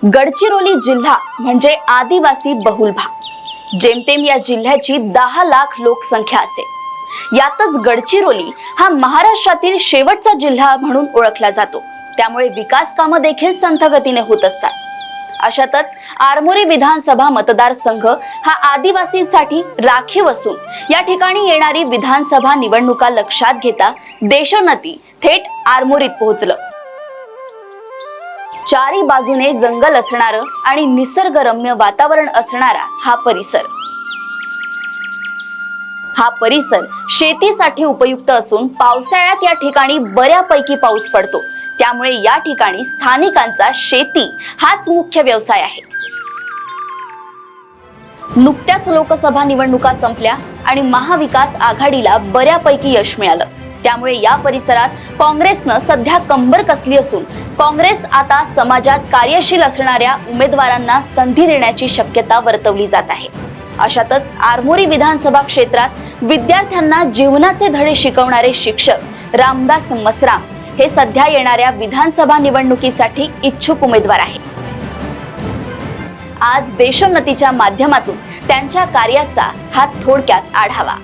गडचिरोली जिल्हा म्हणजे आदिवासी बहुल भाग। जेमतेम या जिल्ह्याची 10 लाख लोकसंख्या असेल। यातच गडचिरोली हा महाराष्ट्रातील शेवटचा जिल्हा म्हणून ओळखला जातो। त्यामुळे विकास कामे देखील संथ गतीने होत असतात। अशातच आरमोरी विधानसभा मतदारसंघ हा आदिवासींसाठी राखीव असून या ठिकाणी येणारी विधानसभा निवडणुका लक्षात घेता देशोन्नती थेट आरमोरीत पोहोचलं। चारी बाजूने जंगल असणारं आणि निसर्गरम्य वातावरण असणारा हा परिसर शेतीसाठी उपयुक्त असून पावसाळ्यात या ठिकाणी बऱ्यापैकी पाऊस पडतो। त्यामुळे या ठिकाणी स्थानिकांचा शेती हाच मुख्य व्यवसाय आहे। नुकत्याच लोकसभा निवडणुका संपल्या आणि महाविकास आघाडीला बऱ्यापैकी यश मिळालं। त्यामुळे या परिसरात काँग्रेसनं सध्या कंबर कसली असून काँग्रेस आता समाजात कार्यशील असणाऱ्या उमेदवारांना संधी देण्याची शक्यता वर्तवली जात आहे। अशातच आरमोरी विधानसभा क्षेत्रात विद्यार्थ्यांना जीवनाचे धडे शिकवणारे शिक्षक रामदास मसराम हे सध्या येणाऱ्या विधानसभा निवडणुकीसाठी इच्छुक उमेदवार आहेत। आज देशोन्नतीच्या माध्यमातून त्यांच्या कार्याचा हा थोडक्यात आढावा।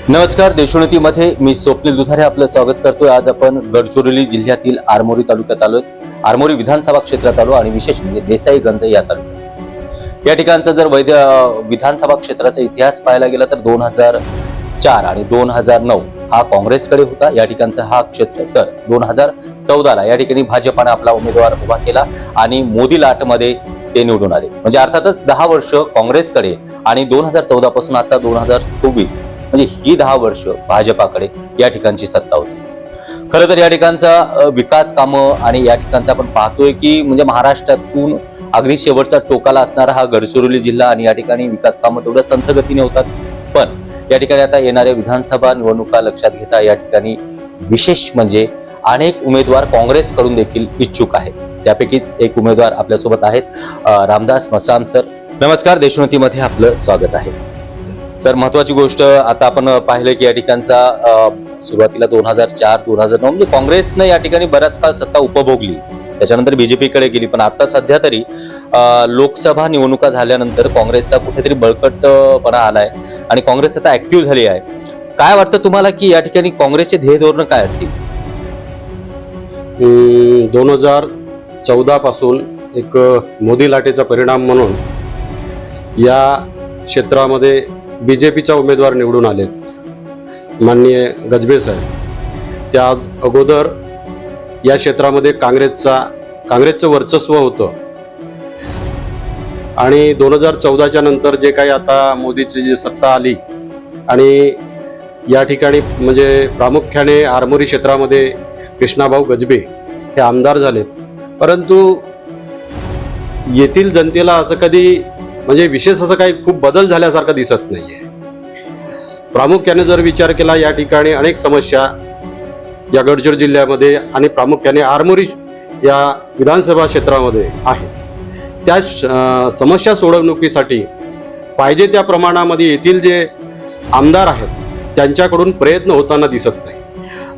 नमस्कार, देशोन्नतीमध्ये मी स्वप्नील दुधारे आपलं स्वागत करतोय। आज आपण गडचिरोली जिल्ह्यातील आरमोरी तालुक्यात आलोय। आरमोरी विधानसभा क्षेत्रात आलो आणि विशेष म्हणजे देसाईगंज या तालुक्यात। या ठिकाणचा जर विधानसभा क्षेत्राचा इतिहास पाहायला गेला तर 2004 आणि 2009 हा काँग्रेसकडे होता या ठिकाणचा हा क्षेत्र। तर 2014 ला या ठिकाणी भाजपाने आपला उमेदवार उभा केला आणि मोदी लाटमध्ये ते निवडून आले। म्हणजे अर्थातच 10 वर्ष काँग्रेसकडे आणि 2014 पासून आता 2024 म्हणजे ही 10 वर्ष भाजपाकडे या ठिकाणची सत्ता होती। खरं तर या ठिकाणचा विकास कामं आणि या ठिकाणचा आपण पाहतोय की म्हणजे महाराष्ट्रातून अगदी शेवटचा टोकाला असणारा हा गडचिरोली जिल्हा आणि या ठिकाणी विकास कामं तेवढ्या संथ गतीने होतात। पण या ठिकाणी आता येणाऱ्या विधानसभा निवडणुका लक्षात घेता या ठिकाणी विशेष म्हणजे अनेक उमेदवार काँग्रेसकडून देखील इच्छुक आहेत। त्यापैकीच एक उमेदवार आपल्यासोबत आहेत रामदास मसराम सर। नमस्कार, देशोन्नतीमध्ये आपलं स्वागत आहे सर। महत्वाची गोष्ट आता आपण पाहिलं की या ठिकाणचा सुरुवातीला 2004-2009 म्हणजे काँग्रेसनं या ठिकाणी बराच काळ सत्ता उपभोगली, त्याच्यानंतर बीजेपीकडे गेली। पण आता सध्या तरी लोकसभा निवडणुका झाल्यानंतर काँग्रेसला कुठेतरी बळकटपणा आलाय आणि काँग्रेस आता ऍक्टिव्ह झाली आहे। काय वाटतं तुम्हाला की या ठिकाणी काँग्रेसचे ध्येय धोरण काय असतील? 2014 पासून एक मोदी लाटेचा परिणाम म्हणून या क्षेत्रामध्ये बीजेपीचा उमेदवार निवडून आलेत माननीय गजबे साहेब। त्या अगोदर या क्षेत्रामध्ये काँग्रेसचं वर्चस्व होतं आणि 2014च्या नंतर जे काही आता मोदीची जी सत्ता आली आणि या ठिकाणी म्हणजे प्रामुख्याने आरमोरी क्षेत्रामध्ये कृष्णाभाऊ गजबे हे आमदार झाले। परंतु येथील जनतेला असं कधी म्हणजे विशेष असं काही खूप बदल झाल्यासारखं दिसत नाहीये। प्रामुख्याने जर विचार केला या ठिकाणी अनेक समस्या या गडचिरोली जिल्ह्यामध्ये आणि प्रामुख्याने आरमोरी या विधानसभा क्षेत्रामध्ये आहेत। त्या समस्या सोडवणुकीसाठी पाहिजे त्या प्रमाणामध्ये येथील जे आमदार आहेत त्यांच्याकडून प्रयत्न होताना दिसत नाही।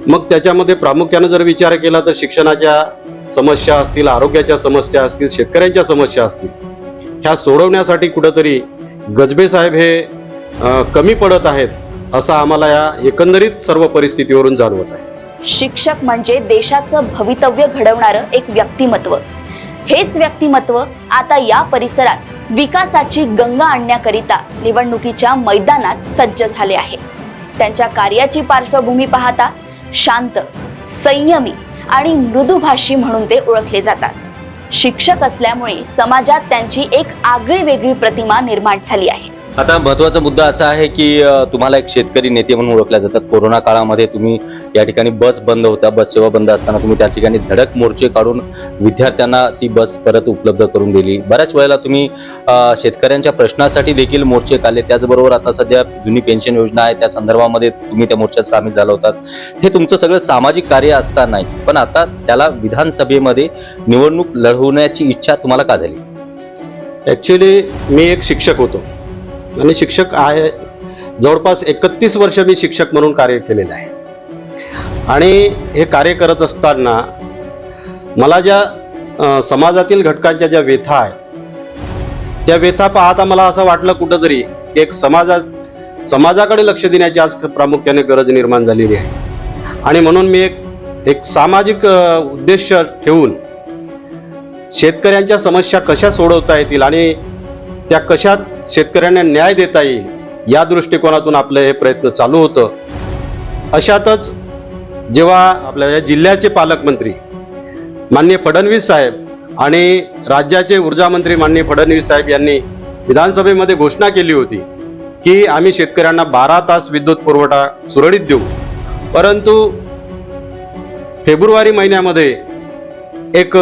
मग त्याच्यामध्ये प्रामुख्याने जर विचार केला तर शिक्षणाच्या समस्या असतील, आरोग्याच्या समस्या असतील, शेतकऱ्यांच्या समस्या असतील, ह्या सोडवण्यासाठी कुठंतरी गजबे साहेब हे कमी पडत आहेत असं आम्हाला या एकंदरीत सर्व परिस्थितीवरून जाणवत आहे। शिक्षक म्हणजे देशाचं भवितव्य घडवणारं एक व्यक्तिमत्व। हेच व्यक्तिमत्व आता या परिसरात विकासाची गंगा आणण्याकरिता निवडणुकीच्या मैदानात सज्ज झाले आहे। त्यांच्या कार्याची पार्श्वभूमी पाहता शांत, संयमी आणि मृदुभाषी म्हणून ते ओळखले जातात। शिक्षक असल्यामुळे समाजात त्यांची एक आगळी वेगळी प्रतिमा निर्माण झाली आहे। आता महत्वाचा मुद्दा असा आहे की तुम्हाला एक शेतकरी नेते म्हणून ओळखल्या जातात। कोरोना काळामध्ये तुम्ही या ठिकाणी बस बंद होत्या, बस सेवा बंद असताना तुम्ही त्या ठिकाणी धडक मोर्चे काढून विद्यार्थ्यांना ती बस परत उपलब्ध करून दिली। बऱ्याच वेळेला तुम्ही शेतकऱ्यांच्या प्रश्नासाठी देखील मोर्चे काढले। त्याचबरोबर आता सध्या जुनी पेन्शन योजना आहे त्या संदर्भामध्ये तुम्ही त्या मोर्चात सामील झाला होतात। हे तुमचं सगळं सामाजिक कार्य असताना पण आता त्याला विधानसभेमध्ये निवडणूक लढवण्याची इच्छा तुम्हाला का झाली? ऍक्च्युली मी एक शिक्षक होतो आणि शिक्षक आहे, जवळपास 31 वर्ष मी शिक्षक म्हणून कार्य केलेलं आहे आणि हे कार्य करत असताना मला ज्या समाजातील घटकांच्या ज्या व्यथा आहेत त्या व्यथा पाहता मला असं वाटलं कुठंतरी एक समाजाकडे लक्ष देण्याची आज प्रामुख्याने गरज निर्माण झालेली आहे. आणि म्हणून मी एक सामाजिक उद्देश ठेवून शेतकऱ्यांच्या समस्या कशा सोडवता येतील आणि त्या कशात शेतकऱ्यांना न्याय देता येईल या दृष्टिकोनातून आपलं हे प्रयत्न चालू होतं. अशातच जेव्हा आपल्या या जिल्ह्याचे पालकमंत्री माननीय फडणवीस साहेब आणि राज्याचे ऊर्जा मंत्री माननीय फडणवीस साहेब यांनी विधानसभेमध्ये घोषणा केली होती की आम्ही शेतकऱ्यांना 12 तास विद्युत पुरवठा सुरळीत देऊ, परंतु फेब्रुवारी महिन्यामध्ये एक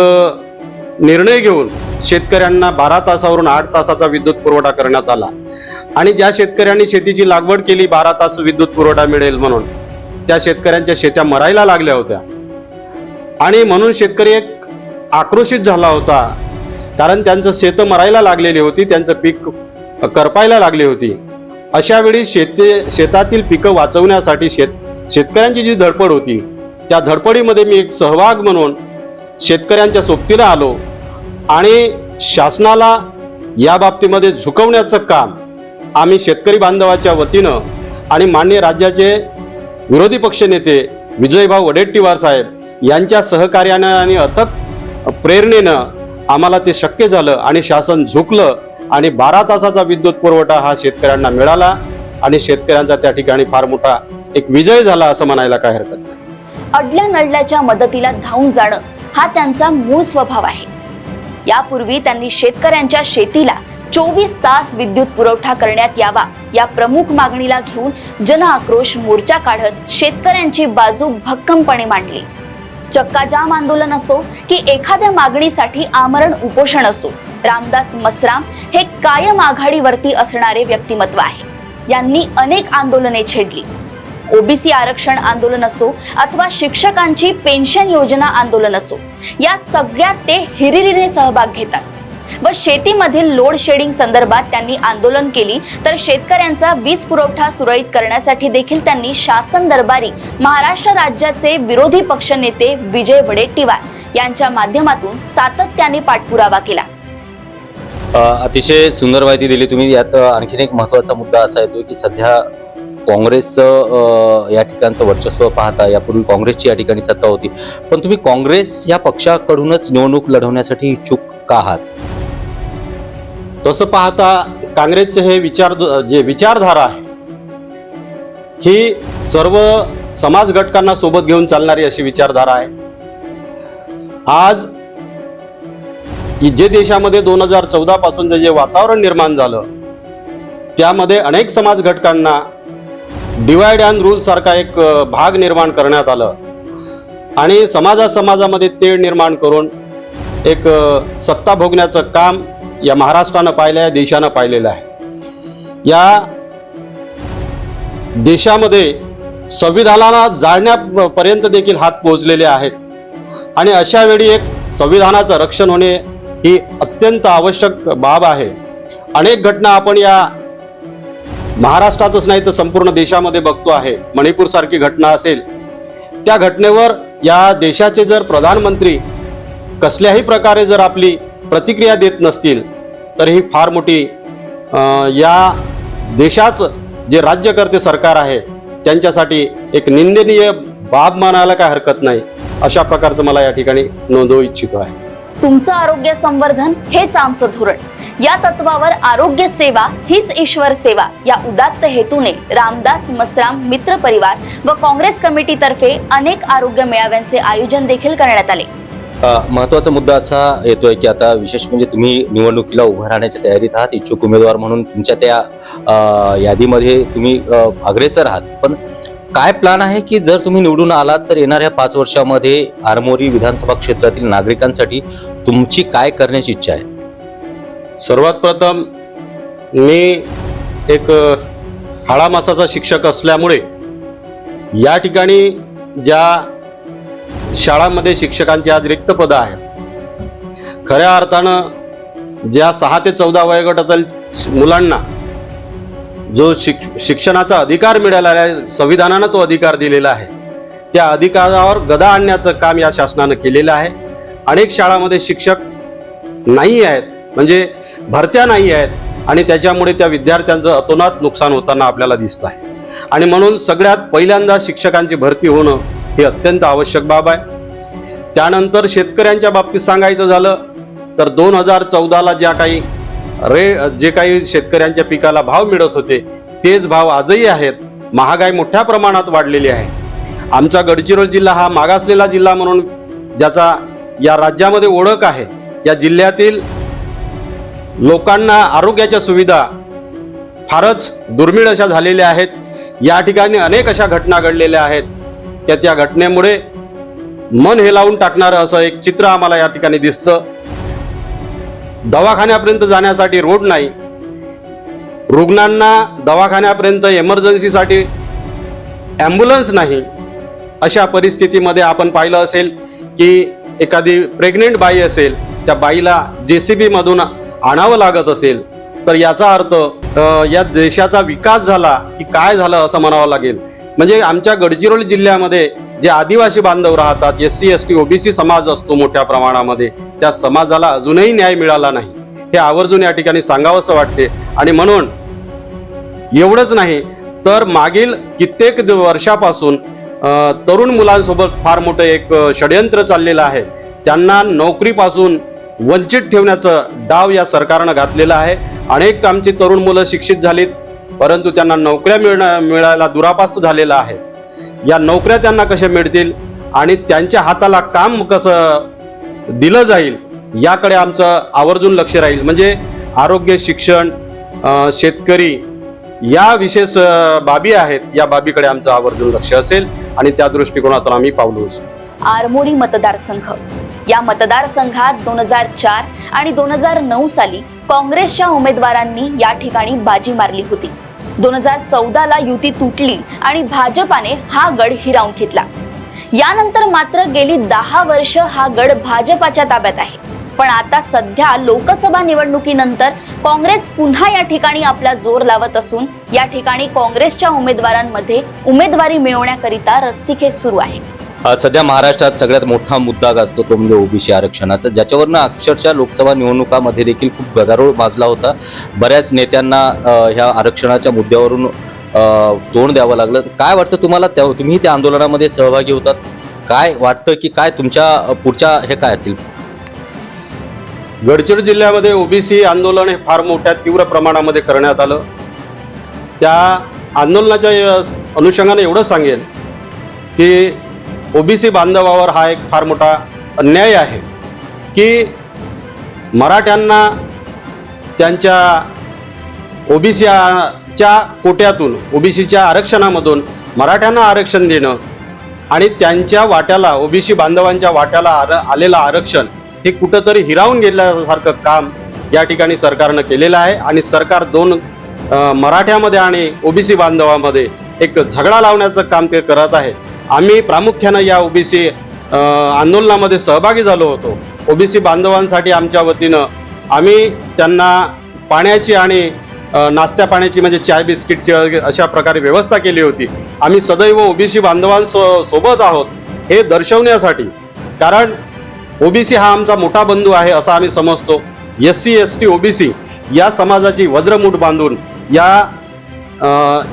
निर्णय घेऊन शेतकऱ्यांना 12 तासावरून 8 तासाचा विद्युत पुरवठा करण्यात आला. आणि ज्या शेतकऱ्यांनी शेतीची लागवड केली 12 तास विद्युत पुरवठा मिळेल म्हणून, त्या शेतकऱ्यांच्या शेत्या मरायला लागल्या होत्या. आणि म्हणून शेतकरी एक आक्रोशित झाला होता, कारण त्यांचं शेतं मरायला लागलेली होती, त्यांचं पीक करपायला लागली होती. अशा वेळी शेतातील पिकं वाचवण्यासाठी शेतकऱ्यांची जी धडपड होती त्या धडपडीमध्ये मी एक सहभाग म्हणून शेतकऱ्यांच्या सोबतीला आलो आणि शासनाला या बाबतीमध्ये झुकवण्याचं काम आम्ही शेतकरी बांधवाच्या वतीनं आणि माननीय राज्याचे विरोधी पक्षनेते विजयभाऊ वडेट्टीवार साहेब यांच्या सहकार्यानं आणि अथक प्रेरणेनं आम्हाला ते शक्य झालं आणि शासन झुकलं आणि 12 तासाचा विद्युत पुरवठा हा शेतकऱ्यांना मिळाला आणि शेतकऱ्यांचा त्या ठिकाणी फार मोठा एक विजय झाला असं म्हणायला काय हरकत नाही. अडल्या नडल्याच्या मदतीला धावून जाणं हा त्यांचा मूळ स्वभाव आहे. यापूर्वी त्यांनी शेतकऱ्यांच्या शेतीला 24 तास विद्युत पुरवठा करण्यात यावा या प्रमुख मागणीला घेऊन जनआक्रोश मोर्चा काढत शेतकऱ्यांची बाजू भक्कमपणे मांडली. चक्काजाम आंदोलन असो की एखाद्या मागणीसाठी आमरण उपोषण असो, रामदास मसराम हे कायम आघाडीवरती असणारे व्यक्तिमत्व आहे. यांनी अनेक आंदोलने छेडली. ओबीसी आरक्षण आंदोलन असो अथवा शिक्षकांची पेन्शन योजना आंदोलन असो, या सगळ्यात ते हिरिरीने सहभाग घेतात व शेतीमधील लोड शेडिंग संदर्भात त्यांनी आंदोलन केली तर शेतकऱ्यांचा वीज पुरवठा सुरळीत करण्यासाठी देखील त्यांनी शासन दरबारी महाराष्ट्र राज्याचे विरोधी पक्षनेते विजय वडेट्टीवार यांच्या माध्यमातून सातत्याने पाठपुरावा केला. अतिशय सुंदर माहिती दिली तुम्ही. यात आणखीन एक महत्वाचा मुद्दा असा येतो की सध्या काँग्रेसचं या ठिकाणचं वर्चस्व पाहता यापूर्वी काँग्रेसची या ठिकाणी सत्ता होती, पण तुम्ही काँग्रेस या पक्षाकडूनच निवडणूक लढवण्यासाठी इच्छुक का आहात? तसं पाहता काँग्रेसचे हे विचारधारा आहे ही सर्व समाज घटकांना सोबत घेऊन चालणारी अशी विचारधारा आहे. आज जे देशामध्ये 2014 पासून जे वातावरण निर्माण झालं त्यामध्ये अनेक समाज घटकांना डिवाइड अँड रूल सारखा एक भाग निर्माण करण्यात आलं आणि समाजामध्ये तेढ निर्माण करून एक सत्ता भोगण्याचं काम या महाराष्ट्रानं पाहिलं आहे, देशानं पाहिलेलं आहे. या देशामध्ये संविधानाला जाळण्यापर्यंत देखील हात पोहोचलेले आहेत आणि अशा वेळी एक संविधानाचं रक्षण होणे ही अत्यंत आवश्यक बाब आहे. अनेक घटना आपण या महाराष्ट्रातच नाही तर संपूर्ण देशामध्ये बघतो आहे. मणिपूर सारखी घटना असेल, त्या घटनेवर या देशाचे जर प्रधानमंत्री कसल्याही प्रकारे जर आपली प्रतिक्रिया देत नसतील तर ही फार मोठी या देशात जे राज्यकर्ते सरकार आहे त्यांच्यासाठी एक निंदनीय बाब मानायला काय हरकत नाही. अशा प्रकारचं मला या ठिकाणी नोंदवू इच्छितो आहे. तुमचं आरोग्य संवर्धन हेच आमचं धोरण. या तत्वावर आरोग्य सेवा हीच ईश्वर सेवा या उदात्त हेतूने रामदास मसराम मित्र परिवार व काँग्रेस कमिटीतर्फे अनेक आरोग्य मेळाव्यांचे आयोजन देखील करण्यात आले. महत्वाचा मुद्दा असा येतोय की आता विशेष म्हणजे तुम्ही निवडणुकीला उभं राहण्याच्या तयारीत आहात, इच्छुक उमेदवार म्हणून तुमच्या त्या यादीमध्ये तुम्ही अग्रेसर आहात. पण काय प्लॅन आहे की जर तुम्ही निवडून आलात तर येणाऱ्या 5 वर्षामध्ये आरमोरी विधानसभा क्षेत्रातील नागरिकांसाठी तुमची काय करण्याची इच्छा आहे? सर्वात प्रथम मी एक हाळा मासाचा शिक्षक असल्यामुळे या ठिकाणी ज्या शाळांमध्ये शिक्षकांची आज रिक्त पदं आहेत, खऱ्या अर्थानं ज्या 6 ते 14 वयोगटातील मुलांना जो शिक्षणाचा अधिकार मिळालेला आहे, संविधानानं तो अधिकार दिलेला आहे, त्या अधिकारावर गदा आणण्याचं काम या शासनानं केलेलं आहे अनेक शाळांमध्ये शिक्षक नाही आहेत, म्हणजे भरत्या नाही आहेत आणि त्याच्यामुळे त्या विद्यार्थ्यांचं अतोनात नुकसान होताना आपल्याला दिसत आहे. आणि म्हणून सगळ्यात पहिल्यांदा शिक्षकांची भरती होणं ही अत्यंत आवश्यक बाब आहे. त्यानंतर शेतकऱ्यांच्या बाबतीत सांगायचं झालं तर 2014ला जे काही शेतकऱ्यांच्या पिकाला भाव मिळत होते तेच भाव आजही आहेत. महागाई मोठ्या प्रमाणात वाढलेली आहे. आमचा गडचिरोली जिल्हा हा मागासलेला जिल्हा म्हणून ज्याचा या राज्यामध्ये ओळख आहे, या जिल्ह्यातील लोकांना आरोग्याच्या सुविधा फारच दुर्मिळ अशा झालेल्या आहेत. या ठिकाणी अनेक अशा घटना घडलेल्या आहेत की त्या घटनेमुळे मन हेलावून टाकणारं असं एक चित्र आम्हाला या ठिकाणी दिसतं. दवाखान्यापर्यंत जाण्यासाठी रोड नाही, रुग्णांना दवाखान्यापर्यंत इमर्जन्सीसाठी ॲम्ब्युलन्स नाही. अशा परिस्थितीमध्ये आपण पाहिलं असेल की एखादी प्रेग्नेंट बाई असेल, त्या बाईला JCB मधून आणावं लागत असेल तर याचा अर्थ या देशाचा विकास झाला की काय झालं असं म्हणावं लागेल. म्हणजे आमच्या गडचिरोली जिल्ह्यामध्ये जे आदिवासी बांधव राहतात, SC ST OBC समाज असतो मोठ्या प्रमाणामध्ये, त्या समाजाला अजूनही न्याय मिळाला नाही. हे आवर्जून या ठिकाणी सांगावंसं वाटते. आणि म्हणून एवढंच नाही तर मागील कित्येक वर्षापासून तरुण मुलांसोबत फार मोठं एक षडयंत्र चाललेलं आहे. त्यांना नोकरीपासून वंचित ठेवण्याचं डाव या सरकारनं घातलेला आहे. अनेक आमची तरुण मुलं शिक्षित झालीत परंतु त्यांना नोकऱ्या मिळायला दुरापास्त झालेला आहे. या नोकऱ्या त्यांना कशा मिळतील आणि त्यांच्या हाताला काम कसं दिलं जाईल याकडे आमचं आवर्जून लक्ष राहील. म्हणजे आरोग्य, शिक्षण, शेतकरी या विशेष बाबी आहेत, या बाबीकडे आमचं आवर्जून लक्ष असेल आणि त्या दृष्टिकोनातून आम्ही पावलं उचलू. आरमोरी मतदारसंघ, या मतदारसंघात 2004 आणि 2009 साली काँग्रेसच्या उमेदवारांनी या ठिकाणी बाजी मारली होती. 2014ला युती तुटली आणि भाजपाने हा गड हिरावून घेतला. यानंतर मात्र गेली 10 वर्ष हा गड भाजपाच्या ताब्यात आहे. पण आता सध्या लोकसभा निवडणुकीनंतर काँग्रेस पुन्हा या ठिकाणी आपला जोर लावत असून या ठिकाणी काँग्रेसच्या उमेदवारांमध्ये उमेदवारी मिळवण्याकरिता रस्सीखेच सुरू आहे. सध्या महाराष्ट्रात सगळ्यात मोठा मुद्दा गाजतो तो म्हणजे OBC आरक्षणाचा, ज्याच्यावरनं अक्षरशः लोकसभा निवडणुकामध्ये देखील खूप गदारोळ माजला होता. बऱ्याच नेत्यांना ह्या आरक्षणाच्या मुद्द्यावरून तोंड द्यावं लागलं. काय वाटतं तुम्हाला, तुम्ही त्या आंदोलनामध्ये सहभागी होतात, काय वाटतं की काय तुमच्या पुढच्या हे काय असतील? गडचिरोली जिल्ह्यामध्ये OBC आंदोलन हे फार मोठ्या तीव्र प्रमाणामध्ये करण्यात आलं. त्या आंदोलनाच्या अनुषंगाने एवढं सांगेल की OBC बांधवावर हा एक फार मोठा अन्याय आहे की मराठ्यांना त्यांच्या OBCच्या कोट्यातून, OBCच्या आरक्षणामधून मराठ्यांना आरक्षण देणं आणि त्यांच्या वाट्याला, OBC बांधवांच्या वाट्याला आलेलं आरक्षण हे कुठंतरी हिरावून गेल्यासारखं काम या ठिकाणी सरकारनं केलेलं आहे. आणि सरकार मराठ्यामध्ये आणि OBC बांधवांमध्ये एक झगडा लावण्याचं काम ते करत आहे. आम्ही प्रामुख्यानं या OBC आंदोलनामध्ये सहभागी झालो होतो. OBC बांधवांसाठी आमच्या वतीनं आम्ही त्यांना पाण्याची आणि नाश्त्या पाण्याची म्हणजे चाय बिस्किटची अशा प्रकारे व्यवस्था केली होती. आम्ही सदैव OBC बांधवांसोबत आहोत हे दर्शवण्यासाठी, कारण OBC हा आमचा मोठा बंधू आहे असं आम्ही समजतो. SC ST OBC या समाजाची वज्रमूठ बांधून या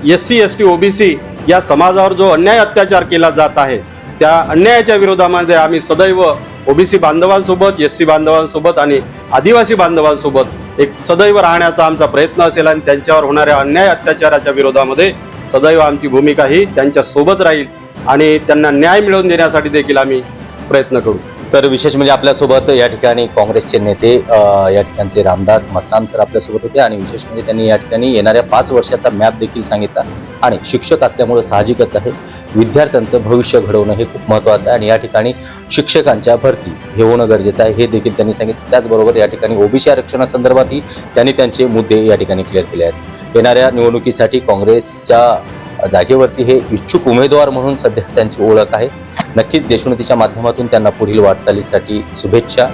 SC ST OBC या समाजावर जो अन्याय अत्याचार केला जात आहे त्या अन्यायाच्या विरोधामध्ये आम्ही सदैव OBC बांधवांसोबत, SC बांधवांसोबत आणि आदिवासी बांधवांसोबत एक सदैव राहण्याचा आमचा प्रयत्न असेल आणि त्यांच्यावर होणाऱ्या अन्याय अत्याचाराच्या विरोधामध्ये सदैव आमची भूमिका ही त्यांच्या सोबत राहील आणि त्यांना न्याय मिळवून देण्यासाठी देखील आम्ही प्रयत्न करू. तर विशेष म्हणजे आपल्यासोबत या ठिकाणी काँग्रेसचे नेते या ठिकाणचे रामदास मसराम सर आपल्यासोबत होते आणि विशेष म्हणजे त्यांनी या ठिकाणी येणाऱ्या 5 वर्षाचा मॅप देखील सांगितला. आणि शिक्षक असल्यामुळे साहजिकच आहे विद्यार्थ्यांचं भविष्य घडवणं हे खूप महत्त्वाचं आहे आणि या ठिकाणी शिक्षकांच्या भरती हे होणं गरजेचं आहे हे देखील त्यांनी सांगितलं. त्याचबरोबर या ठिकाणी OBC आरक्षणासंदर्भातही त्यांनी त्यांचे मुद्दे या ठिकाणी क्लिअर केले आहेत. येणाऱ्या निवडणुकीसाठी काँग्रेसच्या जागेवरती हे इच्छुक उमेदवार म्हणून सध्या त्यांची ओळख आहे. नक्कीच देशोन्नतीच्या माध्यमातून त्यांना पुढील वाटचालीसाठी शुभेच्छा.